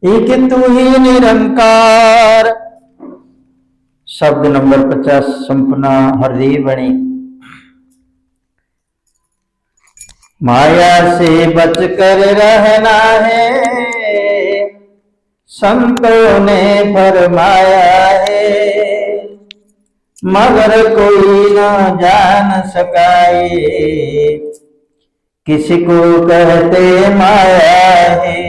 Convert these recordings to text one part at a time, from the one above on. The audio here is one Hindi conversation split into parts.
एक तू ही निरंकार। शब्द नंबर 50 संपना हृदय बणी। माया से बचकर रहना है, संतों ने फरमाया है, मगर कोई न जान सकाए, किसी को कहते माया है।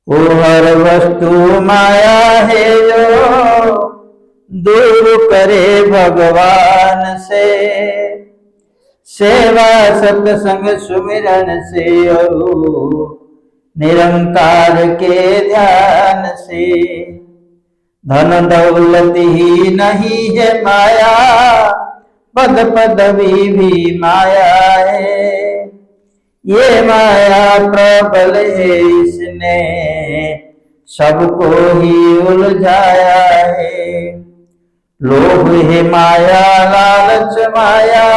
वो हर वस्तु माया है जो दूर करे भगवान से, सेवा सत्संग सुमिरन से और निरंकार के ध्यान से। धन दौलत ही नहीं है माया, पद पदवी भी माया है। ये माया प्रबल है, इसने सबको ही उलझाया है। लोभ है माया, लालच माया,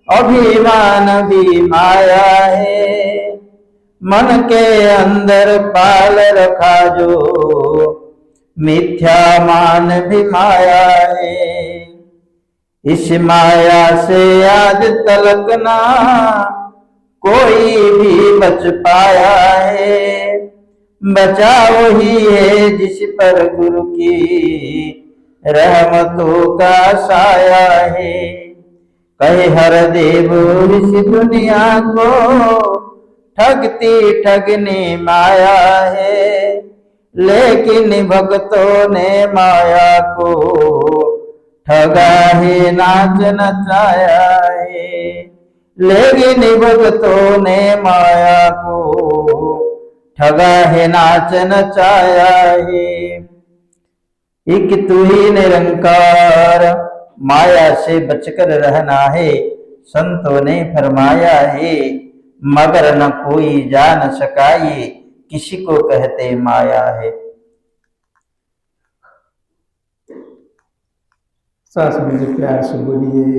अभिमान भी माया है। मन के अंदर पाल रखा जो मिथ्या मान भी माया है। इस माया से आज तलक ना कोई भी बच पाया है। बचा वही है जिस पर गुरु की रहमतों का साया है। कहे हर देव इस दुनिया को ठगती ठगनी माया है, लेकिन भक्तों ने माया को ठगा है नाच नचाया है। लेकिन भक्तों ने माया को ठगा है नाच नचाया है। एक तू ही निरंकार, माया से बचकर रहना है, संतों ने फरमाया है, मगर न कोई जान सकाए, किसी को कहते माया है। सास मुझे प्यार से बोलिए।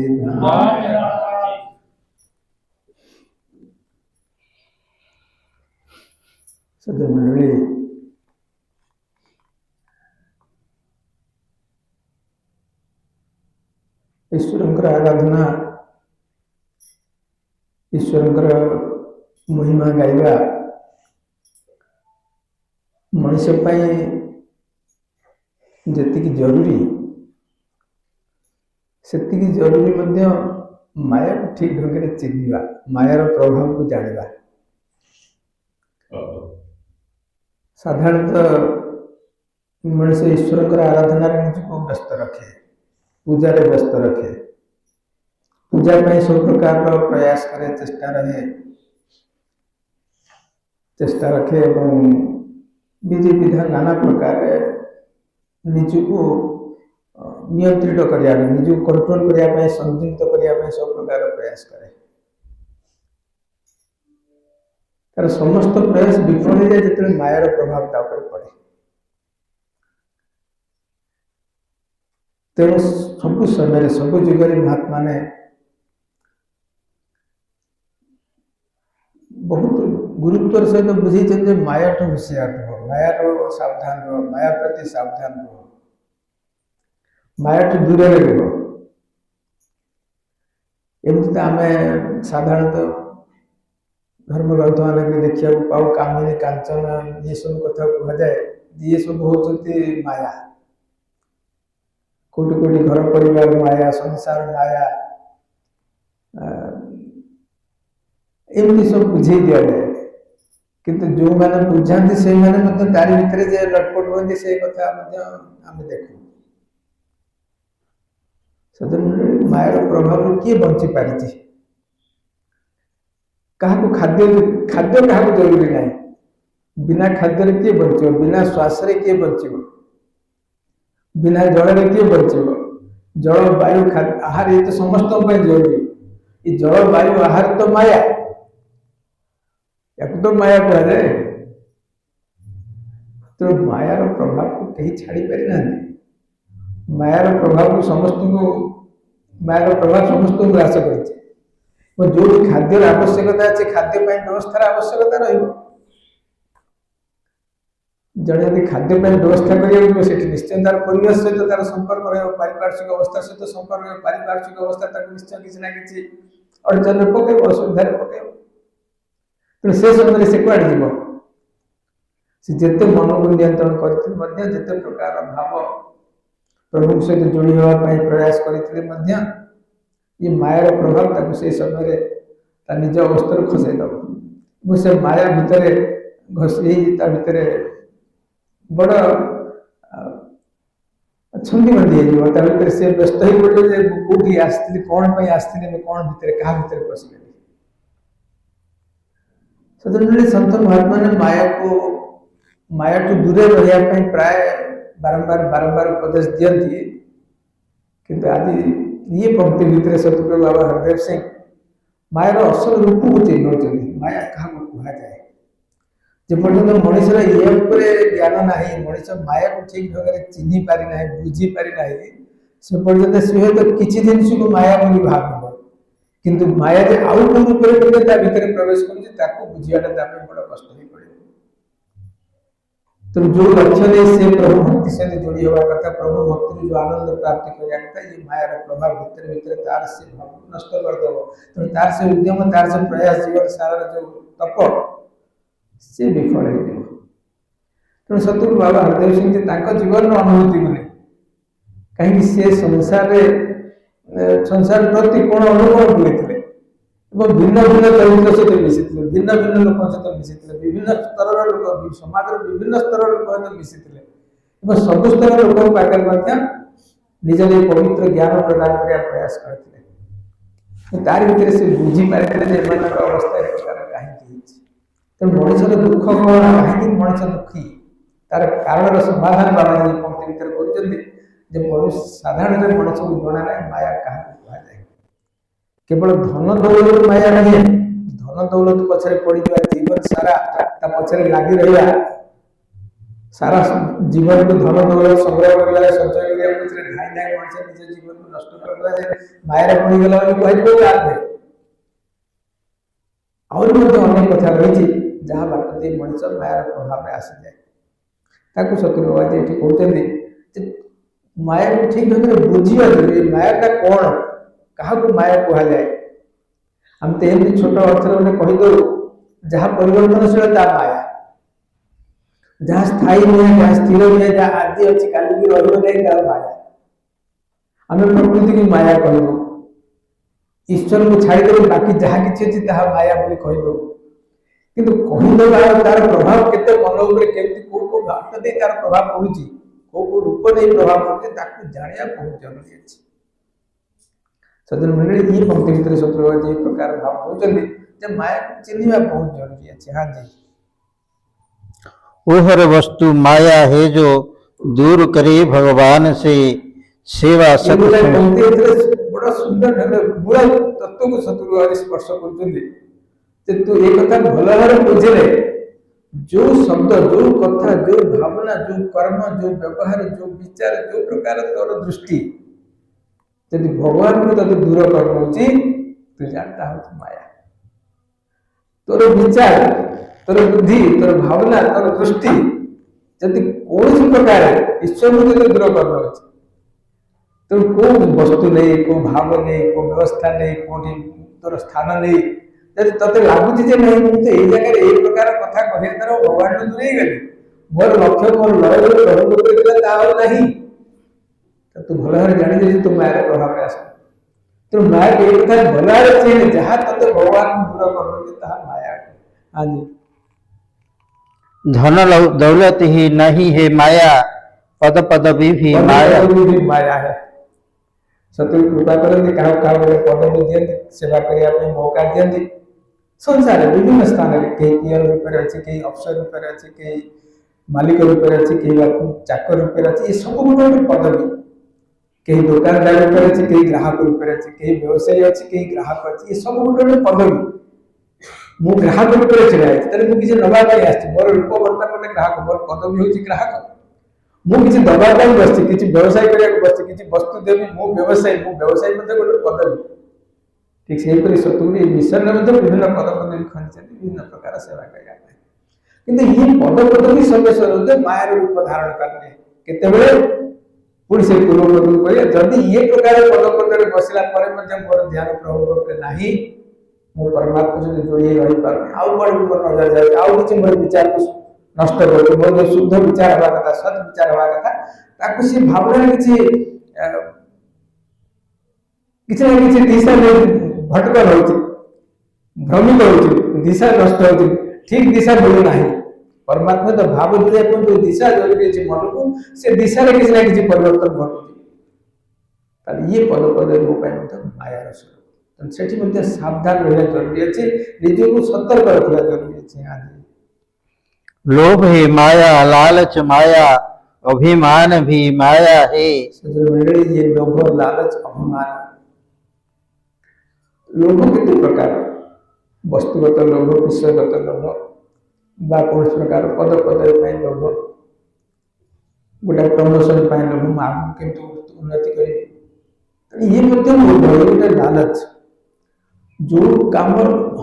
सदर मंडली, ईश्वरंकर आराधना, ईश्वरंकर महिमा गाइबा मनुष्य जेतिकी जरूरी सेतिकी जरूरी मध्य माया को ठीक ढंग से चिन्हिबा, मायार प्रभाव को जानिबा। साधारणतः मनुष्य ईश्वर आराधना निजको व्यस्त रखे, पूजा व्यस्त रखे, पूजा में सब प्रकार प्रयास करे, चेष्टा रखे एवं विधि विधान नाना प्रकार निजको नियंत्रित करिया, निजको कंट्रोल करिया, संयमित करिया सब प्रकार प्रयास करे। तार समस्त प्रयास विफल हो जाए जो मायार प्रभाव पड़े। तेणु सब समय सब जुगे महात्मा ने बहुत गुरुत्वर सहित बुझे माया ठू होशियार रह, माया सावधान रह, माया प्रति सावधान रह, माया ठू दूर रह। एमती आम साधारणतः धर्म ग्रंथ मान देखा पाऊ, कामिनी कांचन ये सब कथा कह जाए, ये सब होती माया। कोटि कोटि घर परिवार माया, संसार माया, एमती सब बुझे दि जाए। किंतु जो मैंने बुझाती से मैंने तारी भितर जे लटपट होती से कथा आम देखु। सदन मायार प्रभाव किए बंची पारी, क्या खाद्य खाद्य क्या जरूरी ना, बिना खाद्य किए बचो, बिना श्वास किए बचो, बिना जल किए बचो। जल वायु आहार ये तो समस्त जरूरी। ये जल वायु आहार तो माया, या तो माया कह जाए। तो मायार प्रभाव को कहीं छाड़ी पारि ना, मायार प्रभाव को समस्त को, मायार प्रभाव समस्त को ग्रास कर। जो खाद्य आवश्यकता अच्छे खाद्य व्यवस्था आवश्यकता रही। जड़े यदि खाद्य व्यवस्था करा निश्चय तार परिवेश सहित तार संपर्क रहा पारिपार्श्विक अवस्था सहित संपर्क रहा पारिपार्श्विक अवस्था निश्चय किसी ना कि अड़चन पकड़ असुविधा पकड़ तेणु से समय से कड़े जीव से जिते मन को नियंत्रण करते प्रकार भाव प्रभु सहित जोड़ी होगापी प्रयास करते ये मायार प्रभाव ताको से समय निज अवस्था खसईद से माया भितर घसी भितर बड़ छंदी बंदी हो से व्यस्त हो पड़े कौटी आसती कौन आसती कौन भितर क्या भितर पशिगली सदन संत महात्मा ने माया टू दूरे रहा प्राय बारंबार उपदेश दियंती किंतु आदि ये पंक्ति भितर सतगुरु बाबा हरदेव सिंह मायार असल रूप को चिन्ह माया क्या कहुए जेपर्यंत मनुष्य ये ज्ञान ना मनुष्य माया को ठीक भाव में चिन्ह पारि ना बुझी पारि ना से पर्यंत सी हूँ किसी जिनस को माया बोली भाव किंतु माया जे आउ को रूप भितर प्रवेश कर बुझाटा बड़ कष्ट हो पड़े तो जो लक्ष्य नहीं से प्रभु भक्ति से जोड़ी होगा कथा प्रभु भक्ति जो आनंद प्राप्ति करवा कथा ये मायार प्रभाव भितर भितर तार से भाव नष्ट करदेव तेणु तार से उद्यम तार से प्रयास जीवन सारा जो तप से विफल हो तेणु सतगुरु बाबा हरदेव सिंह जीवन अनुभूति बोले कहीं से संसार प्रति कौन अनुभव करते भिन्न भिन्न चरित्र सहित मिसी भिन्न भिन्न लोक सहित मिसी विभिन्न स्तर लोक समाज विभिन्न स्तर लोक सहित मिसी सब स्तर लोक पाखे निज पवित्र ज्ञान प्रदान करने प्रयास करते तार भीतर से बुझी पारे अवस्था कहीं तेणु मनुष्य दुख कौन कहीं मनुष्य दुखी तार कारण समाधान बाबा पंक्ति भर कर साधारण मनुष्य को जना ना माया क्या कहुए केवल धन दौलत माया नहीं धन दौलत पछरे पड़ जीवन सारा पछरे लगी रहा सारा जीवन को धन दौलत संग्रह कर संचय कर धाई धाई मनुष्य निज जीवन को नष्ट कर माया पड़गला कह और अनेक कथा रही जहाँ बाट मनुष्य मायार प्रभाव में आसी जाए सतगुरु बाबा ये कहते माया को ठीक भाव में बुझा मायाटा कौन क्या माया कह जाए हम तो एमती छोट अर्थ में कहीदे जहाँ परिवर्तनशील माया जहाँ स्थायी नुहे जहाँ स्थिर नुहे जहाँ आज अच्छी काली की रही माया आम प्रकृति की माया कहदू ईश्वर को छाड़ीदे बाकी जहाँ किसी अच्छी माया बोली कहीदू किंतु कहीदेव तार प्रभाव केते मन उपरे को बाट दे तार प्रभाव पड़ुची को रूप नहीं प्रभाव पड़ुची जाना बहुत जरूरी अच्छे सदन मंडली ये पंक्ति भितर सतगुरु ये प्रकार भाव कहते माया को चिन्हवा बहुत जरूरी अच्छे। हाँ जी ओहर वस्तु माया है जो दूर करे भगवान से सेवा पंक्ति बड़ा सुंदर मूल तत्व को सतगुरु स्पर्श कर तू एक कथा भल भाव बुझे जो शब्द जो कथा जो भावना जो कर्म जो व्यवहार जो विचार जो प्रकार तोर दृष्टि यदि भगवान को तब दूर कर तू जानता हो माया तोर विचार तोर बुद्धि तोर भावना तोर दृष्टि जदि कौन प्रकार ईश्वर को तब दूर कर तो को वस्तु नहीं को भाव नहीं को व्यवस्था नहीं कोई तोर स्थान नहीं जब ते लगुच नहीं मुझे ये जगह ये प्रकार कथा कह तार भगवान दूर गली मोर लक्ष्य मोर लय प्रभु नहीं तू भल भाव जानी तू माया प्रभाव में आस तेणु माया एक कथा भल भाव चीन जहाँ ते भगवान दूर कर माया। हाँ जी धन दौलत ही नहीं है माया पद पदवी भी माया है सतगुरु कृपा करते क्या पदवी दिखती सेवा करने मौका दिखती संसार विभिन्न स्थान में कहीं पियर रूप में अच्छे कहीं अफसर रूप में अच्छे कहीं मालिक रूप में अच्छे कहीं चाकर रूप में अच्छे ये सब गोटे गोटे पदवी कहीं दुकानदार रूप में अच्छे कहीं ग्राहक रूप में अच्छे कहीं व्यवसायी अच्छे कहीं ग्राहक अच्छे ये सब गोटे गोटे पदवी मु ग्राहक रूप में छिड़ा है मुझे किसी नवाई आसती मोर रूप बर्तमान गोटे ग्राहक मोर पदवी हूँ ग्राहक मुझे दबाई बस किसी व्यवसाय करने बस किसी वस्तु देवी मु व्यवसायी गोटे पदवी ठीक से सतगुरु मिशन में विभिन्न पद पदवी खंडी विभिन्न प्रकार सेवा करने କିନ୍ତୁ ये पद पदवी सर्वेश्वर माया रूप धारण करने केतेबेले पुणी से पूर्व पद कहे जदि ये प्रकार पद पदरे बसला पर मोर ध्यान प्रभु उपरे नाही मो परमात्मा सहित जोड़ी रही पार आउ बड़ ऊपर नजर जाए आउ किछि मोर विचार को नष्ट कर मोर जो शुद्ध विचार हवा कथा सत विचार हवा कथा ताकु से भावना किछि किछि ना किछि दिशा भटकल होछि भ्रमित होछि दिशा नष्ट होछि ठीक दिशा मिलु नाही परमात्मा तो भाव जुड़े जो दिशा जरूरी है मन को से दिशा रे किसी ना किसी परिवर्तन घटुछि ताली ये पद पद रूप माया रस तो सेठी मध्ये सावधान रहना जरूरी अछि निज को सतर्क रखना जरूरी अछि आदि लोभ है माया, लालच माया, अभिमान भी माया है। सजन मंडली ये लोभ लालच अभिमान लोभ कितने प्रकार वस्तुगत लोभ विषयगत लोभ बा कौन प्रकार पद पद लोभ गोटे प्रमोशन लोभ आगू किंतु उन्नति करेंगे ये गोटे लालच जो काम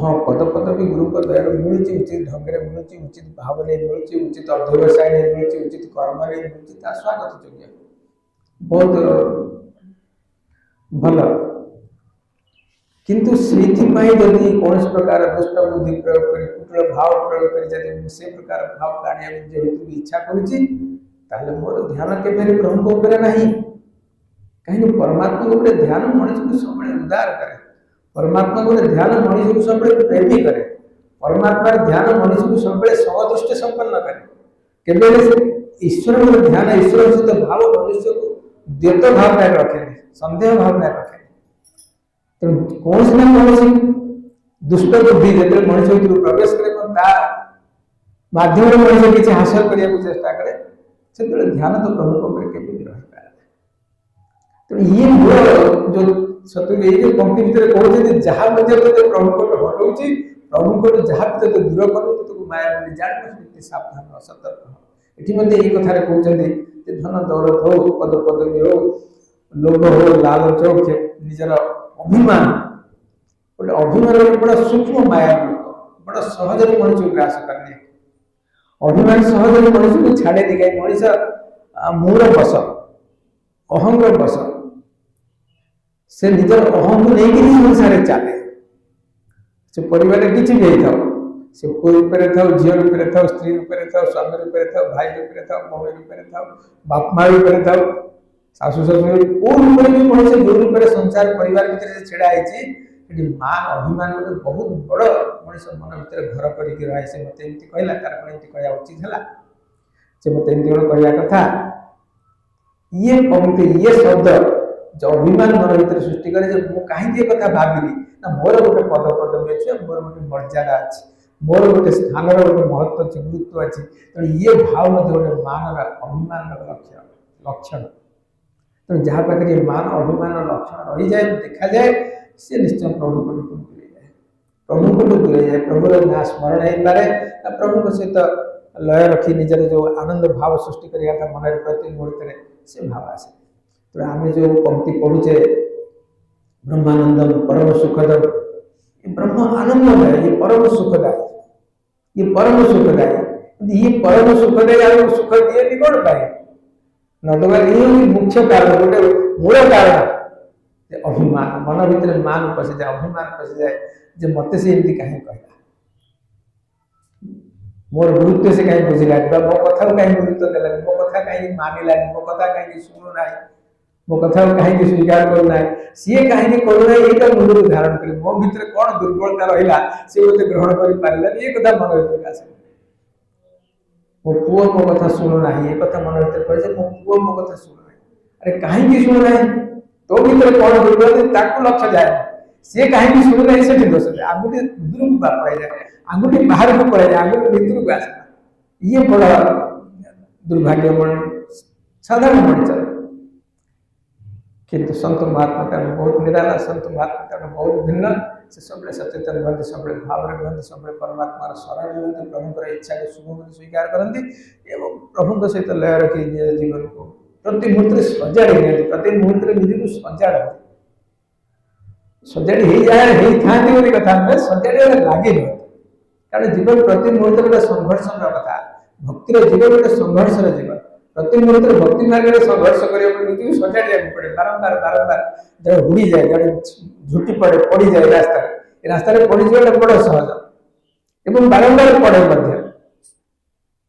हाँ पद पद भी गुरु को दया मिलूँ उचित ढंग से मिलूँ उचित भाव नहीं मिलूँ उचित अध्यवसाय नहीं मिलूँ उचित कर्म नहीं मिलूँ स्वागत योग्य बहुत भल किंतु से कौन प्रकार दुष्ट बुद्धि प्रयोग कर कुटिल भाव प्रयोग कर से प्रकार भाव काढ़िया जेहेतु इच्छा करुँच मोर ध्यान के प्रभु उपरे नहीं कहीं परमात्मा उपरे ध्यान मनुष्य को सब उदार करे परमात्मा को ध्यान मनुष्य को सब प्रेमी करे परमात्मा ध्यान मनुष्य को सब समदृष्टि संपन्न करे केवल ईश्वर को ध्यान ईश्वर सहित भाव मनुष्य को द्वैत भाव नहीं रखे संदेह भाव नहीं रखे तो कौन से ना कौन से दुष्ट बुद्धि जब मनुष्य भीतर प्रवेश करे माध्यम मनुष्य किसी हासिल करने को चेष्टा करे से ध्यान तो प्रभु को के रही पाए तो ये मूल जो सत्य ये पंक्ति भीतर कहते जहाँ प्रभु को हटाऊँ प्रभु को जहाँ भी दूर करूँ तो माया बोली जान सावधान सतर्क ये कथा कहते धन दौलत हो पद पदवी हो लोभ हो लालच हो निजर अभिमान गोटे अभिमान बड़ा सूक्ष्म माया बड़ा सहज मनुष्य को ग्रास करने अभिमान सहज मनुष्य को छाड़े दिखाई मनुष्य मूल बस अहंग बस से निजर अहम को लेकिन संसार चले से परिवार किसी भी था से पुओ रूप था झील रूप था स्त्री रूप था स्वामी रूप था भाई रूप था भौणी रूप था बाप माँ रूप था शाशु शशुर को रूप भी मनुष्य जो रूप संसार परिवार भीतर छेड़ा है मान अभिमान गोटे बहुत बड़ मनुष्य मन भीतर घर करके रहे से मत एमती कहला तार एमती कहया उचित है से मत एमती गोटे कहया कथा ये पंक्ति ये शब्द जो अभिमान मन भीतर सृष्टि करे मुझे कहीं कथा भाविली ना मोर गोटे पद पदवी अच्छे मोर गोटे मर्यादा अच्छी मोर गोटे स्थान गोटे महत्व अच्छे गुरुत्व अच्छे तेणु ये भाव मध्य गोटे मान अभिमान लक्षण तेणु जहाँ पाखे मान अभिमान लक्षण रही जाए देखा जाए सी निश्चय प्रभु को दूरे जाए प्रभु को दूरे जाए प्रभु ना स्मरण हो पारे ना प्रभु सहित लय रखी निजर जो आनंद भाव सृष्टि कर मन प्रति मुहूर्त से भाव आसे तो आम जो पंक्ति पढ़ुचे ब्रह्मानंदम परम सुखदम ये ब्रह्म आनंदमय ये परम सुखदायी ये परम सुखदायी ये परम सुखदायी आपको सुख दिए कौन पाए नदवा ये मुख्य कारण गोटे मूल कारण अभिमान मन भीतर मान पशि जाए अभिमान पशि जाए जे मत से एमती कहीं कहला मोर गुरुत्व से कहीं बुझिला मो कथा कहीं गुरुत्व देला मो कथा कहीं मानिला मो कथा कहीं सुनु ना मो कथा कहीं स्वीकार करना सी कहीं करूना ये मुंड धारण कर मो भीतर कौन दुर्बलता रहा सी मत ग्रहण कर पारा ये कथा मन भीतर आसे मो पुओ मो कथा शुणु ना ये कथा मन भीतर कहे मो पुओ मो कथा शुणु ना अरे कहीं शुणु ना तो भीतर कौन दुर्बलता लक्ष्य जाए सी कहीं शुणु ना से दोष है आगुटे दूर को पड़े जाए आगुटे बाहर को पड़े जाए आगुटे भीतर को आसे ये बड़ा दुर्भाग्य साधारण मनुष्य किंतु संत महात्मा कारण बहुत निराला संत महात्मा कारण बहुत भिन्न से सब सचेतन हमें सब भाव हमें सब परमात्मा शरण हमें प्रभु इच्छा को शुभ स्वीकार करती एवं प्रभु सहित लय रखी जीवन को प्रति मुहूर्त सजाड़ी दिखती प्रति मुहूर्त निजी को सजाड़ी जाए था कथा सजाड़ी लगे कारण जीवन प्रति मुहूर्त गोटे संघर्ष कथा भक्तिर जीवन गोटे संघर्ष जीवन प्रति मुहूर्त भक्ति मार्ग में संघर्ष करने सजाड़ा पड़े बारंबार बारंबार जब हुड़ी जाए जड़े झुटी पड़े पड़ जाए रास्ता पड़ीजा बड़ सहज एवं बारंबार पड़े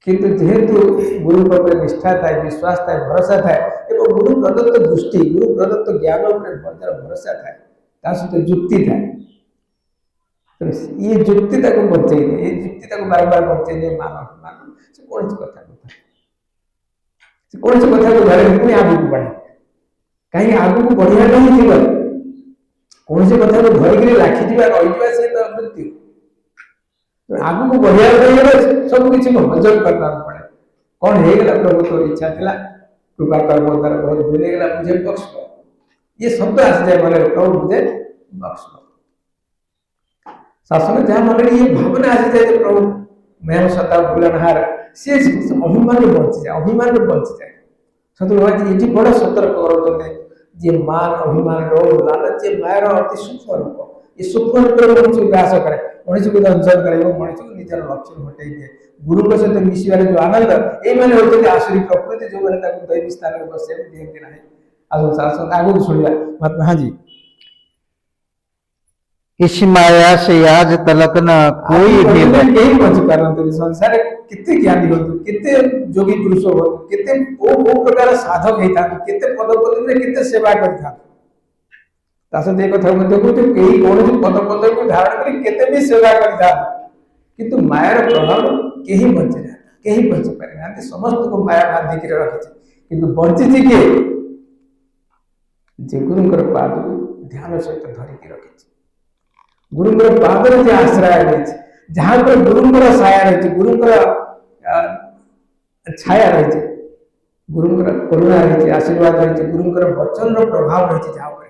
किंतु जेहेतु गुरु पर निष्ठा थाए विश्वास थाए भरोसा थाए एवं गुरु प्रदत्त दृष्टि गुरु प्रदत्त ज्ञान भरोसा थाए सहित जुक्ति थाए ये जुक्ति बचे ये जुक्ति बारंबार बचे मान मान से कौन कथा कौन कथा को धरे पुणी आगू को बढ़े कहीं आगू को बढ़िया नहीं जीवन कौन सी कथा को धरिक लाखिजा रही से तो मृत्यु आगू को बढ़िया सब किसी को हजम करना पड़े कौन है प्रभु तो इच्छा थिला कृपा कर मोर द्वारा बहुत भूल गला मुझे बख्श ये शब्द आस जाए मन प्रभु मुझे बख्श शासन जहाँ मन ये भावना आसी जाए प्रभु मैं सदा भूलनहार सी अभिमान बची जाए अभिमान बची जाए सतुभाई ये बड़ सतर्क कर जे मान अभिमान रोग लालच ये मायर अति सूक्ष्म रूप ये सूक्ष्म रूप मनुष्य ग्रास करे मनुष्य को दंशन करे मनुष्य को निजर लक्ष्य हटाई दिए गुरु के सहित मिशिबार जो आनंद ये मैंने होते आसुरी प्रकृति जो मैंने दैवी स्थान में बस दिखती ना आगे शुणिया महात्मा हाँ जी इस माया से आज तलक न कोई भी यही बची पारती संसार केते ज्ञानी हो केते जोगी पुरुष हो केते को प्रकार साधक होता केते पद पदवी में केते सेवा करता तासत एक कथा मध्य कहते कई कौन पद पदवी को धारण कर केते भी सेवा करता किंतु मायार प्रभाव केही बचे ना केही बची पारे ना समस्त को माया बांधी के रखिছে किंतु बंची के जे गुरुंकर पाद ध्यान सहित धरिक रखिছে गुरुंकर पादर जे आश्रय रही जहाँ पर गुरुंकर छाया रही गुरुंकर छाया रही गुरुंकर करुणा रही आशीर्वाद रही गुरुंकर वचन प्रभाव रही जहाँ पर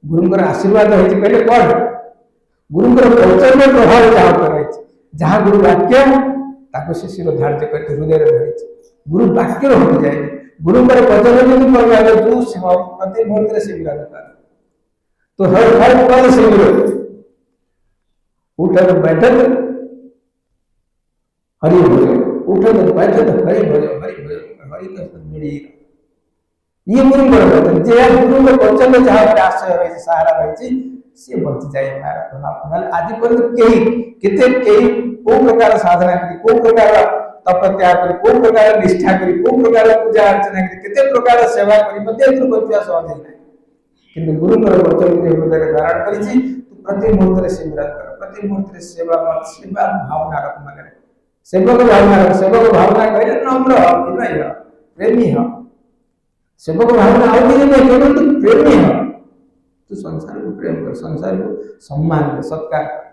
गुरुंकर आशीर्वाद रही कहले कौन गुरुंकर वचन प्रभाव जहाँ पर रही जहाँ गुरु वाक्य ताको से शिर धार्य कर हृदय धरी गुरु वाक्य हटि जाए गुरुंकर वचन यदि प्रभाव जो प्रति मुहूर्त से विराजमान तो हर पल से विरोध उठक बैठक हरि भजन उठक बैठक हरि भजन हरि का मिली ये गुरु वचन जे गुरु वचन जहाँ पर आश्रय रही सहारा रही सी बची जाए मार प्रभाव आज पर्यंत कई केते कई को प्रकार साधना करी को प्रकार तपस्या करी को प्रकार निष्ठा करी को प्रकार पूजा अर्चना करी केते प्रकार सेवा करी मध्य बचिया सहज नहीं किंतु गुरुंकर वचन के हृदय धारण करी प्रति मुहूर्त से विराज कर प्रति मुहूर्त सेवा भावना रख मन सेवक भावना कहले नम्र विनय प्रेमी हो सेवक भावना आउ नहीं केवल तू प्रेमी हो तू संसार को प्रेम कर संसार को सम्मान कर सत्कार कर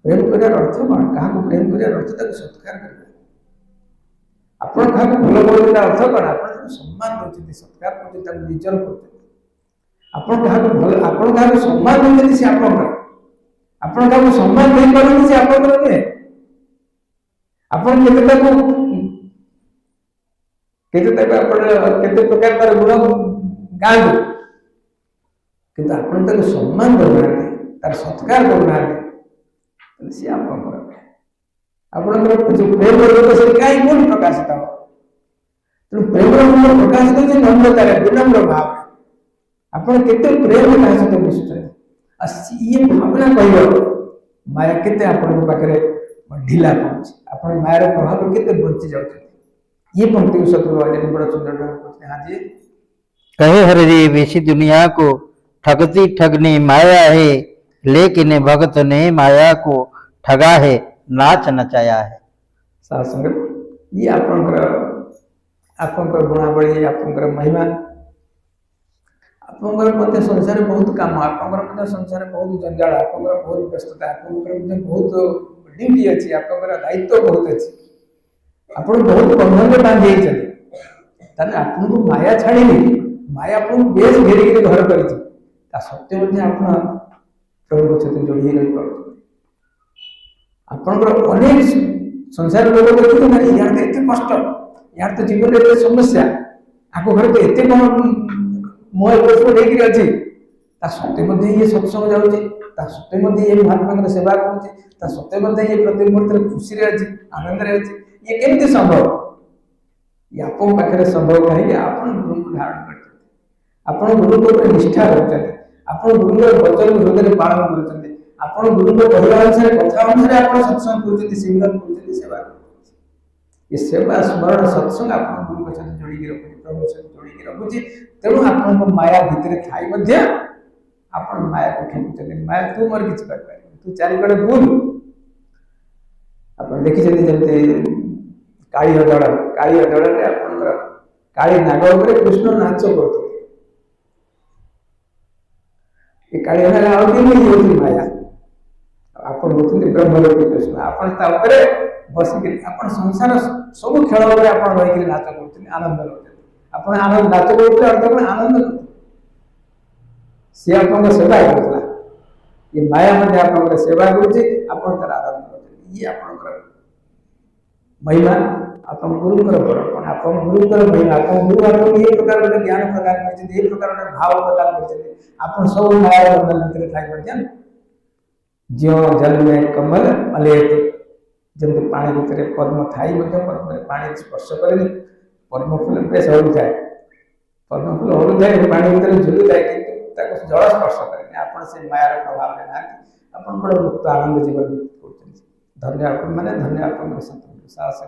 प्रेम कर अर्थ कौन क्या प्रेम कर अर्थ तक सत्कार कर आपण क्या भल बोलने अर्थ कौन आप सम्मान दौरान सत्कार कर निजर कर आपण क्या सम्मान दौरान सी आपण क्या सम्मान नहीं पारती से आप नुहे आपण केते प्रकार तार गुण गाँव किंतु आपण सम्मान करना तार सत्कार करना सी आपंकर जो प्रेम से कहीं कौन प्रकाशित हम तेणु प्रेम प्रकाशित होती नम्रतार विनम्र भाव आपण केते प्रेम क्या सहित मिशुचे ये भावना कह माया केते आपण पाखे ढिला पहुंचे आपण मायार प्रभाव केते बची जाउछे ये पंक्ति शत्रु आज बड़ा सुंदर ढंग हाँ जी कहे हर जी वैसी दुनिया को ठगती ठगनी माया है लेकिन भगत ने माया को ठगा है नाच नचाया है साथ संगत ये आपंकर गुणावली आपंकर महिमा आपंकर मध्य संसार बहुत काम आपंकर मध्य संसार बहुत जंजाल आपंकर बहुत व्यस्तता आपंकर मध्य बहुत ड्यूटी अच्छी आपंकर दायित्व बहुत अच्छी आपण बहुत बंधन बांधी ताले आपन को माया छाड़ी माया आपन बेस घेरी के घर कर सत्य मध्य आपण प्रभु सहित जोड़ी रही पार आपंकर अनेक संसार लोग देखते ना यार एत कष्ट यार तो जीवन में एत समस्या आपको घर तो एत कौन मोह प्रश्न लेकर अच्छी सत्य मध्य ये सत्संग जाऊँगी ତା ସତ୍ତ୍ୱେ ମଧ୍ୟ ଏ ମହାତ୍ମାଙ୍କର ସେବା କରୁଛି, ତା ସତ୍ତ୍ୱେ ମଧ୍ୟ ଏ ପ୍ରତି ମୁହୂର୍ତ୍ତରେ ଖୁସିରେ ଅଛି, ଆନନ୍ଦରେ ଅଛି। ଇଏ କେମିତି ସମ୍ଭବ? ଇଏ ଆପଣଙ୍କ ପାଖରେ ସମ୍ଭବ କାହିଁକି? ଆପଣ ଗୁରୁଙ୍କୁ ଧାରଣ କରିଛନ୍ତି, ଆପଣ ଗୁରୁଙ୍କ ଉପରେ ନିଷ୍ଠା ରଖୁଛନ୍ତି, ଆପଣ ଗୁରୁଙ୍କର ବଚନକୁ ହୃଦୟରେ ପାଳନ କରୁଛନ୍ତି, ଆପଣ ଗୁରୁଙ୍କ କହିବା ଅନୁସାରେ କଥା ଅନୁସାରେ ଆପଣ ସତ୍ସଙ୍ଗ କରୁଛନ୍ତି, ସିଂଗଲ କରୁଛନ୍ତି, ସେବା କରୁଛନ୍ତି। ଏ ସେବା ସ୍ମରଣ ସତ୍ସଙ୍ଗ ଆପଣ ଗୁରୁଙ୍କ ସହିତ ଯୋଡ଼ିକି ରଖୁଛି, ପ୍ରଭୁଙ୍କ ସହିତ ଯୋଡ଼ିକି ରଖୁଛି। ତେଣୁ ଆପଣଙ୍କ ମାୟା ଭିତରେ ଥାଇ ମଧ୍ୟ ଆପଣ ମାୟାକୁ ଠକୁଛନ୍ତି। ମାୟା ତୁ ମୋର କିଛି କରିପାରିବୁ, ତୁ ଚାରିକଡ଼େ ବୁଲ। ଆପଣ ଦେଖିଛନ୍ତି ଯେମିତି କାଳି ଅଦଳରେ ଆପଣଙ୍କର କାଳି ନାଗ ଉପରେ କୃଷ୍ଣ ନାଚ କରୁଥିଲେ। ଏ କାଳି ନାଗ ଆଉ କେହି ହେଉଛନ୍ତି ମାୟା, ଆପଣ ହଉଛନ୍ତି ବ୍ରହ୍ମରୂପୀ କୃଷ୍ଣ। ଆପଣ ତା ଉପରେ ବସିକିରି ଆପଣ ସଂସାର ସବୁ ଖେଳ ଉପରେ ଆପଣ ରହିକିରି ନାଚ କରୁଛନ୍ତି, ଆନନ୍ଦ ନେଉଛନ୍ତି। ଆପଣ ଆନନ୍ଦ ନାଚ କରୁଥିଲେ, ଅର୍ଥ କଣ? ଆନନ୍ଦ ନେଉଥିଲେ। ସିଏ ଆପଣଙ୍କ ସେବା କରୁଥିଲା, ଏ ମାୟା ମଧ୍ୟ ଆପଣଙ୍କର ସେବା କରୁଛି, ଆପଣ ତାର ଆନନ୍ଦ ନେଉଛନ୍ତି। ଇଏ ଆପଣଙ୍କର ମହିମା, ଆପଣ ଗୁରୁଙ୍କର ବରପଣ, ଆପଣ ଗୁରୁଙ୍କର ମହିମା। ଆପଣ ଗୁରୁ ଆପଣଙ୍କୁ ଏ ପ୍ରକାର ଗୋଟେ ଜ୍ଞାନ ପ୍ରଦାନ କରିଛନ୍ତି, ଏ ପ୍ରକାର ଗୋଟେ ଭାବ ପ୍ରଦାନ କରିଛନ୍ତି। ଆପଣ ସବୁ ମାୟାର ବନ୍ଧନ ଭିତରେ ଥାଇ ମଧ୍ୟ ज्यों जल में कमल अलेति, जमी पानी भितर पद्म थाई पद्म पानी स्पर्श करे, पद्म फूल बेस हरु जाए, पद्म फूल हरु जाए, पानी भितर झुलु जाए, जल स्पर्श करे। आपण से मायार प्रभाव में ना, आपण बड़ मुक्त आनंद जीवन करते। धन्यवाद मैंने, धन्यवाद संत साहस